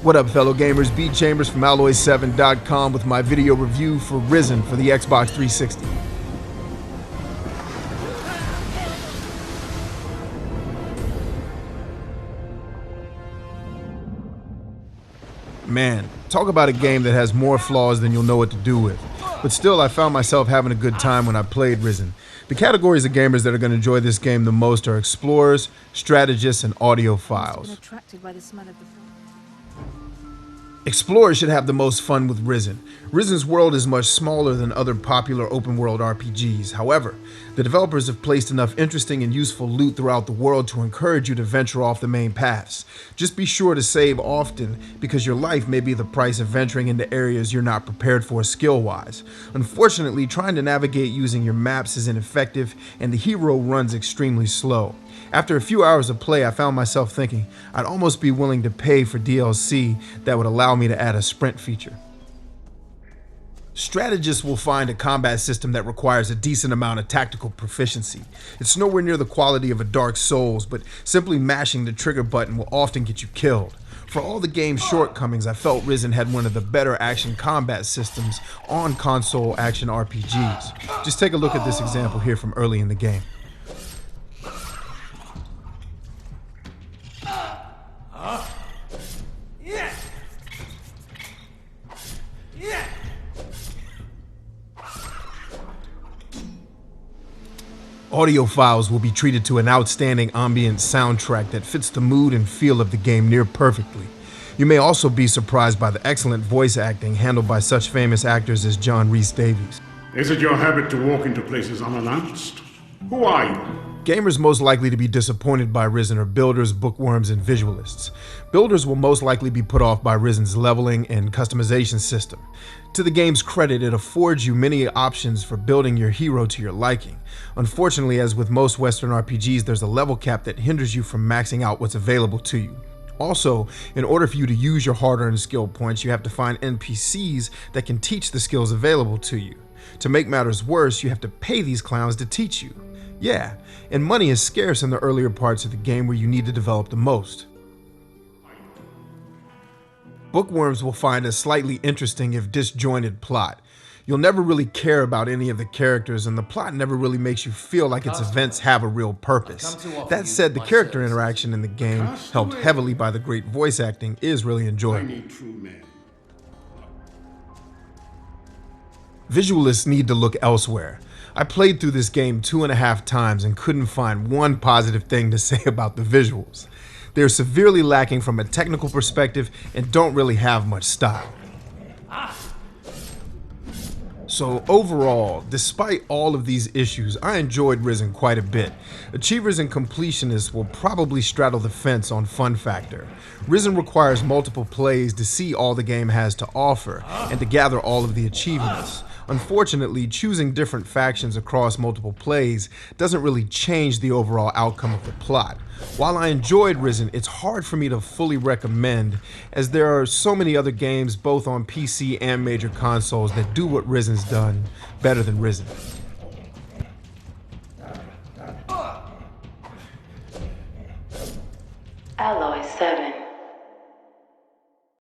What up, fellow gamers? B Chambers from Alloy7.com with my video review for Risen for the Xbox 360. Man, talk about a game that has more flaws than you'll know what to do with. But still, I found myself having a good time when I played Risen. The categories of gamers that are going to enjoy this game the most are explorers, strategists, and audiophiles. Explorers should have the most fun with Risen. Risen's world is much smaller than other popular open-world RPGs. However, the developers have placed enough interesting and useful loot throughout the world to encourage you to venture off the main paths. Just be sure to save often, because your life may be the price of venturing into areas you're not prepared for skill-wise. Unfortunately, trying to navigate using your maps is ineffective, and the hero runs extremely slow. After a few hours of play, I found myself thinking I'd almost be willing to pay for DLC that would allow me to add a sprint feature. Strategists will find a combat system that requires a decent amount of tactical proficiency. It's nowhere near the quality of a Dark Souls, but simply mashing the trigger button will often get you killed. For all the game's shortcomings, I felt Risen had one of the better action combat systems on console action RPGs. Just take a look at this example here from early in the game. Audiophiles will be treated to an outstanding ambient soundtrack that fits the mood and feel of the game near perfectly. You may also be surprised by the excellent voice acting handled by such famous actors as John Rhys Davies. Is it your habit to walk into places unannounced? Who are you? Gamers most likely to be disappointed by Risen are builders, bookworms, and visualists. Builders will most likely be put off by Risen's leveling and customization system. To the game's credit, it affords you many options for building your hero to your liking. Unfortunately, as with most Western RPGs, there's a level cap that hinders you from maxing out what's available to you. Also, in order for you to use your hard-earned skill points, you have to find NPCs that can teach the skills available to you. To make matters worse, you have to pay these clowns to teach you. Yeah, and money is scarce in the earlier parts of the game where you need to develop the most. Bookworms will find a slightly interesting if disjointed plot. You'll never really care about any of the characters, and the plot never really makes you feel like its events have a real purpose. That said, the character interaction in the game, helped heavily by the great voice acting, is really enjoyable. Visualists need to look elsewhere. I played through this game 2.5 times and couldn't find one positive thing to say about the visuals. They're severely lacking from a technical perspective and don't really have much style. So overall, despite all of these issues, I enjoyed Risen quite a bit. Achievers and completionists will probably straddle the fence on fun factor. Risen requires multiple plays to see all the game has to offer and to gather all of the achievements. Unfortunately, choosing different factions across multiple plays doesn't really change the overall outcome of the plot. While I enjoyed Risen, it's hard for me to fully recommend, as there are so many other games both on PC and major consoles that do what Risen's done better than Risen.